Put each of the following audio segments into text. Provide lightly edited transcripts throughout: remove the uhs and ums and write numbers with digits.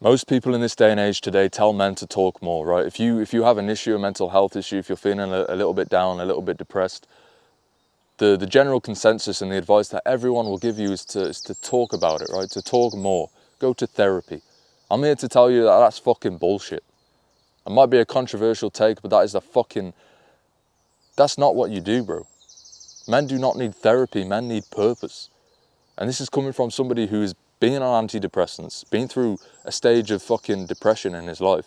Most people in this day and age today tell men to talk more, right? If you have an issue, a mental health issue, if you're feeling a little bit down, a little bit depressed, the general consensus and the advice that everyone will give you is to talk about it, right? To talk more. Go to therapy. I'm here to tell you that that's fucking bullshit. It might be a controversial take, but that's not what you do, bro. Men do not need therapy, men need purpose. And this is coming from somebody who's been on antidepressants, been through a stage of fucking depression in his life.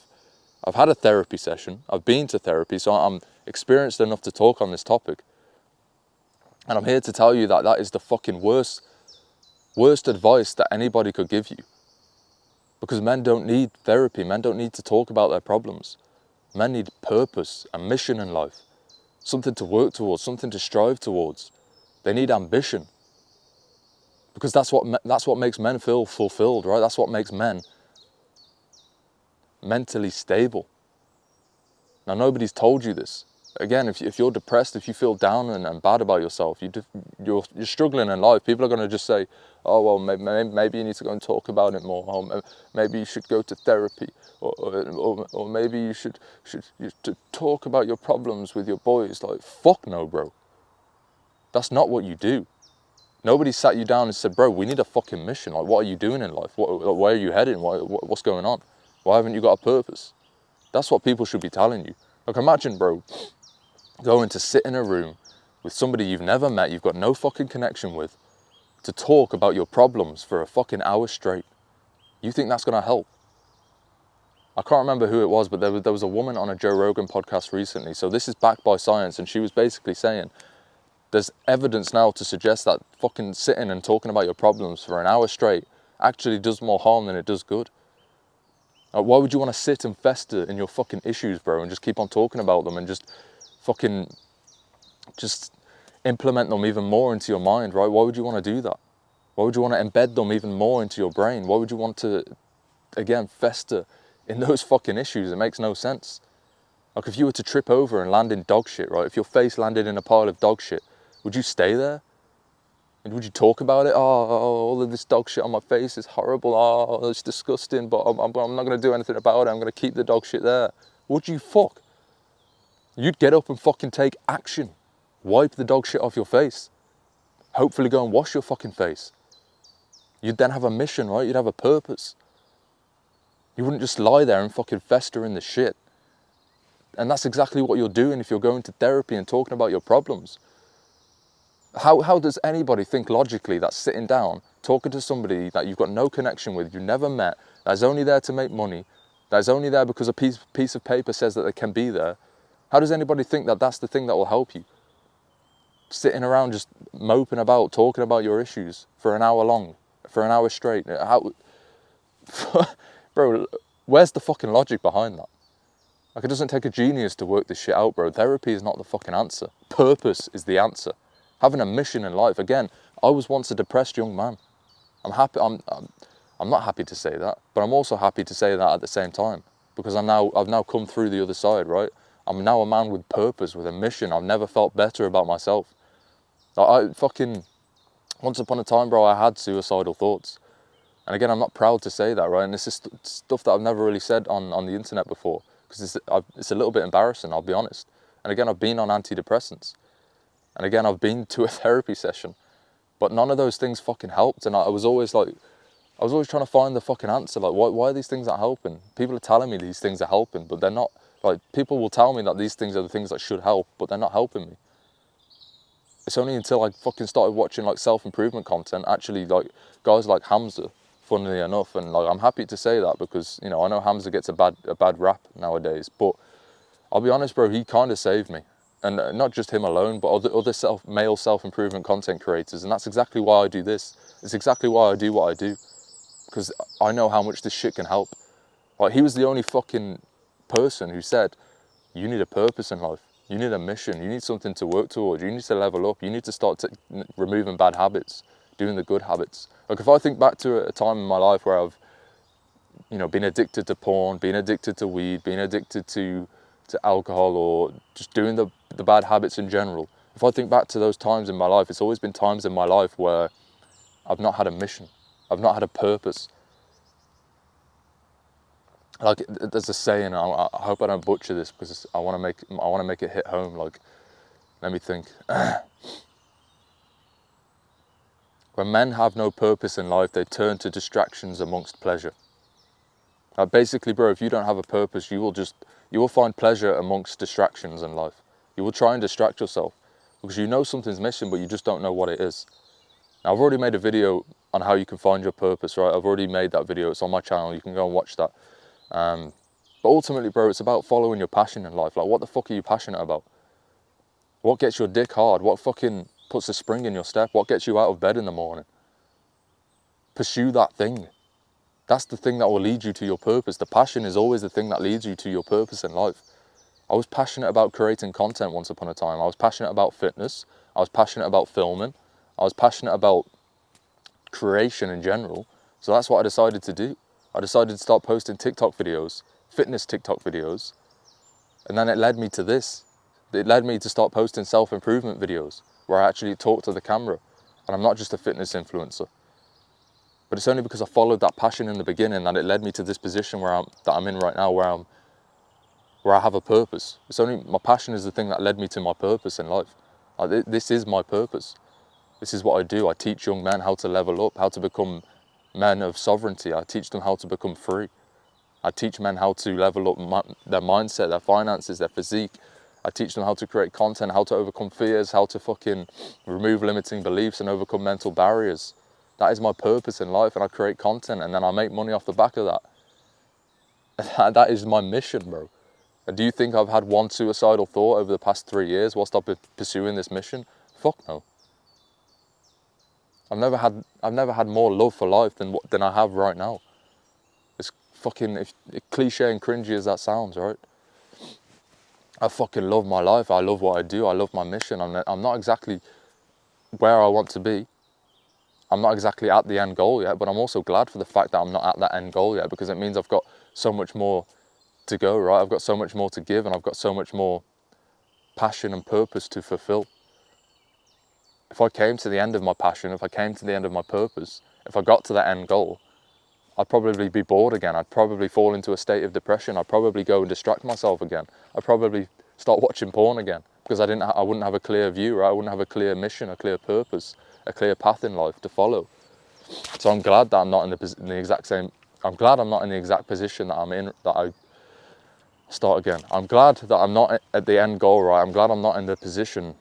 I've had a therapy session, I've been to therapy, so I'm experienced enough to talk on this topic. And I'm here to tell you that that is the fucking worst advice that anybody could give you. Because men don't need therapy, men don't need to talk about their problems. Men need purpose, a mission in life. Something to work towards, something to strive towards. They need ambition. Because that's what makes men feel fulfilled, right? That's what makes men mentally stable. Now, nobody's told you this. Again, if you're depressed, if you feel down and bad about yourself, you're struggling in life, people are going to just say, oh, well, maybe you need to go and talk about it more. Or maybe you should go to therapy. Or maybe you should talk about your problems with your boys. Like, fuck no, bro. That's not what you do. Nobody sat you down and said, bro, we need a fucking mission. Like, what are you doing in life? Where are you heading? What's going on? Why haven't you got a purpose? That's what people should be telling you. Like, imagine, bro, going to sit in a room with somebody you've never met, you've got no fucking connection with, to talk about your problems for a fucking hour straight. You think that's going to help? I can't remember who it was, but there was a woman on a Joe Rogan podcast recently. So this is backed by science, and she was basically saying, there's evidence now to suggest that fucking sitting and talking about your problems for an hour straight actually does more harm than it does good. Like, why would you want to sit and fester in your fucking issues, bro, and just keep on talking about them and just implement them even more into your mind, right? Why would you want to do that? Why would you want to embed them even more into your brain? Why would you want to, again, fester in those fucking issues? It makes no sense. Like, if you were to trip over and land in dog shit, right? If your face landed in a pile of dog shit, would you stay there? And would you talk about it? Oh, all of this dog shit on my face is horrible. Oh, it's disgusting, but I'm not going to do anything about it. I'm going to keep the dog shit there. Would you fuck? You'd get up and fucking take action. Wipe the dog shit off your face. Hopefully go and wash your fucking face. You'd then have a mission, right? You'd have a purpose. You wouldn't just lie there and fucking fester in the shit. And that's exactly what you're doing if you're going to therapy and talking about your problems. How does anybody think logically that sitting down, talking to somebody that you've got no connection with, you've never met, that's only there to make money, that's only there because a piece of paper says that they can be there, how does anybody think that that's the thing that will help you? Sitting around just moping about, talking about your issues for an hour long, for an hour straight. Bro, where's the fucking logic behind that? Like, it doesn't take a genius to work this shit out, bro. Therapy is not the fucking answer. Purpose is the answer. Having a mission in life. Again, I was once a depressed young man. I'm not happy to say that, but I'm also happy to say that at the same time, because I've now come through the other side, right? I'm now a man with purpose, with a mission. I've never felt better about myself. Once upon a time, bro, I had suicidal thoughts. And again, I'm not proud to say that, right? And this is stuff that I've never really said on the internet before, because it's a little bit embarrassing, I'll be honest. And again, I've been on antidepressants. And again, I've been to a therapy session. But none of those things fucking helped. And I was always trying to find the fucking answer. Like, why are these things not helping? People are telling me these things are helping, but they're not. Like, people will tell me that these things are the things that should help, but they're not helping me. It's only until I fucking started watching, like, self-improvement content, actually, like, guys like Hamza, funnily enough, and, like, I'm happy to say that because, you know, I know Hamza gets a bad rap nowadays, but I'll be honest, bro, he kind of saved me. And not just him alone, but other male self-improvement content creators. And that's exactly why I do this. It's exactly why I do what I do. Because I know how much this shit can help. Like, he was the only fucking person who said, you need a purpose in life. You need a mission. You need something to work towards. You need to level up. You need to start removing bad habits, doing the good habits. Like, if I think back to a time in my life where I've, you know, been addicted to porn, been addicted to weed, been addicted to alcohol, or just doing the bad habits in general. If I think back to those times in my life, it's always been times in my life where I've not had a mission. I've not had a purpose. like there's a saying, I hope I don't butcher this because I want to make it hit home. Like, let me think. When men have no purpose in life, they turn to distractions amongst pleasure. Basically, bro, if you don't have a purpose, you will find pleasure amongst distractions in life. You will try and distract yourself because you know something's missing, but you just don't know what it is. Now, I've already made a video on how you can find your purpose, right? I've already made that video. It's on my channel. You can go and watch that. But ultimately, bro, it's about following your passion in life. Like, what the fuck are you passionate about? What gets your dick hard? What fucking puts a spring in your step? What gets you out of bed in the morning? Pursue that thing. That's the thing that will lead you to your purpose. The passion is always the thing that leads you to your purpose in life. I was passionate about creating content once upon a time. I was passionate about fitness. I was passionate about filming. I was passionate about creation in general. So that's what I decided to do. I decided to start posting TikTok videos, fitness TikTok videos. And then it led me to this. It led me to start posting self-improvement videos where I actually talk to the camera. And I'm not just a fitness influencer. But it's only because I followed that passion in the beginning that it led me to this position that I'm in right now, where I have a purpose. It's only my passion is the thing that led me to my purpose in life. This is my purpose. This is what I do. I teach young men how to level up, how to become men of sovereignty. I teach them how to become free. I teach men how to level up their mindset, their finances, their physique. I teach them how to create content, how to overcome fears, how to fucking remove limiting beliefs and overcome mental barriers. That is my purpose in life, and I create content and then I make money off the back of that. That is my mission, bro. And do you think I've had one suicidal thought over the past 3 years whilst I've been pursuing this mission? Fuck no. I've never had more love for life than I have right now. It's fucking cliche and cringy as that sounds, right? I fucking love my life. I love what I do. I love my mission. I'm not exactly where I want to be. I'm not exactly at the end goal yet, but I'm also glad for the fact that I'm not at that end goal yet, because it means I've got so much more to go, right? I've got so much more to give, and I've got so much more passion and purpose to fulfill. If I came to the end of my passion, if I came to the end of my purpose, if I got to that end goal, I'd probably be bored again. I'd probably fall into a state of depression. I'd probably go and distract myself again. I'd probably start watching porn again because I wouldn't have a clear view, right? I wouldn't have a clear mission, a clear purpose, a clear path in life to follow. So I'm glad that I'm not in the exact same. I'm glad I'm not in the exact position that I'm in. That I start again. I'm glad that I'm not at the end goal, right? I'm glad I'm not in the position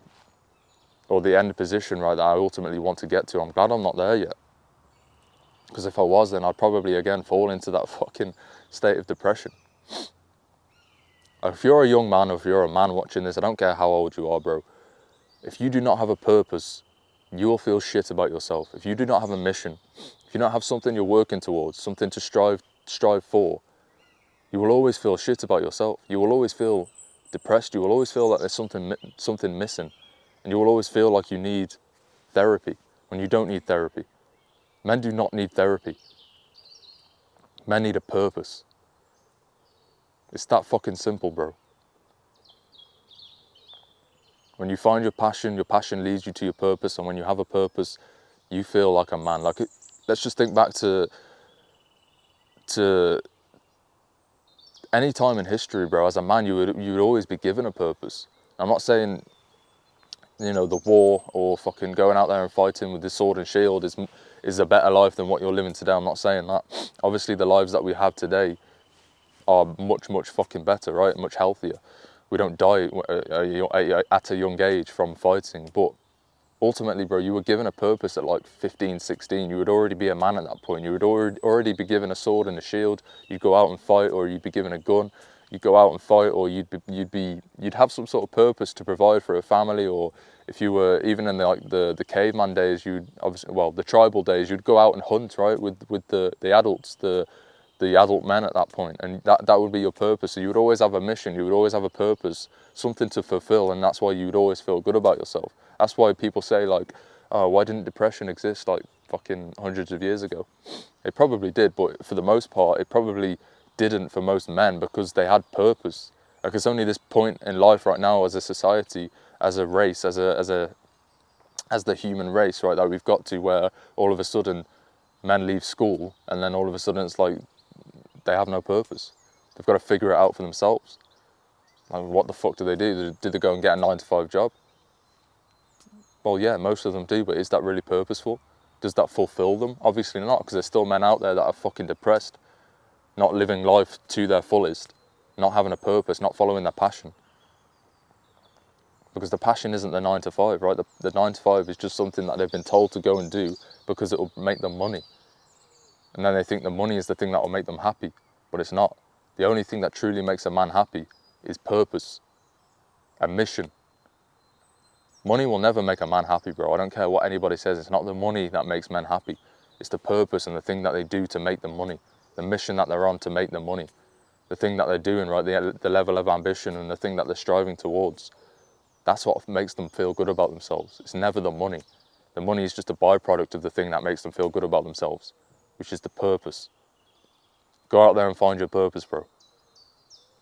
or the end position, right, that I ultimately want to get to. I'm glad I'm not there yet. Because if I was, then I'd probably again fall into that fucking state of depression. If you're a young man or if you're a man watching this, I don't care how old you are, bro. If you do not have a purpose, you will feel shit about yourself. If you do not have a mission, if you don't have something you're working towards, something to strive for, you will always feel shit about yourself. You will always feel depressed. You will always feel like there's something missing. And you will always feel like you need therapy when you don't need therapy. Men do not need therapy. Men need a purpose. It's that fucking simple, bro. When you find your passion leads you to your purpose, and when you have a purpose, you feel like a man. Let's just think back to any time in history, bro. As a man, you would always be given a purpose. I'm not saying, the war or fucking going out there and fighting with the sword and shield is a better life than what you're living today. I'm not saying that. Obviously, the lives that we have today are much, much fucking better, right? Much healthier. We don't die at a young age from fighting. But ultimately, bro, you were given a purpose at like 15, 16. You would already be a man at that point. You would already be given a sword and a shield. You'd go out and fight, or you'd be given a gun. You'd go out and fight, or you'd have some sort of purpose to provide for a family. Or if you were even in the caveman days, the tribal days, you'd go out and hunt, right, with the adults, the adult men at that point, and that would be your purpose. So you would always have a mission, you would always have a purpose, something to fulfill, and that's why you would always feel good about yourself. That's why people say like, oh, why didn't depression exist like fucking hundreds of years ago? It probably did, but for the most part, it probably didn't for most men, because they had purpose. Like, it's only this point in life right now as a society, as a race, as the human race, right, that we've got to where all of a sudden men leave school and then all of a sudden it's like they have no purpose. They've got to figure it out for themselves. Like, what the fuck do? Do they go and get a 9-to-5 job? Well, yeah, most of them do, but is that really purposeful? Does that fulfill them? Obviously not, because there's still men out there that are fucking depressed, not living life to their fullest, not having a purpose, not following their passion. Because the passion isn't the 9-to-5, right? The 9-to-5 is just something that they've been told to go and do because it will make them money. And then they think the money is the thing that will make them happy, but it's not. The only thing that truly makes a man happy is purpose, a mission. Money will never make a man happy, bro. I don't care what anybody says. It's not the money that makes men happy. It's the purpose and the thing that they do to make the money, the mission that they're on to make the money, the thing that they're doing, right? The level of ambition and the thing that they're striving towards. That's what makes them feel good about themselves. It's never the money. The money is just a byproduct of the thing that makes them feel good about themselves, which is the purpose. Go out there and find your purpose, bro.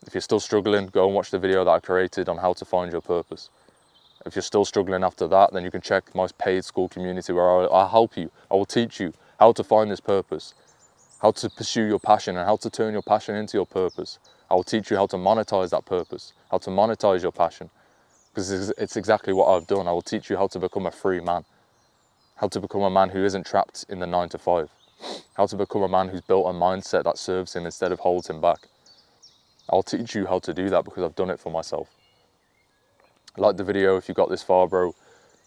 If you're still struggling, go and watch the video that I created on how to find your purpose. If you're still struggling after that, then you can check my paid school community where I'll help you. I will teach you how to find this purpose, how to pursue your passion and how to turn your passion into your purpose. I will teach you how to monetize that purpose, how to monetize your passion, because it's exactly what I've done. I will teach you how to become a free man, how to become a man who isn't trapped in the 9-to-5, how to become a man who's built a mindset that serves him instead of holds him back. I'll teach you how to do that because I've done it for myself. Like the video if you got this far, bro.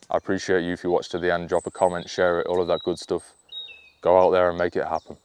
I appreciate you if you watched to the end. Drop a comment, share it, all of that good stuff. Go out there and make it happen.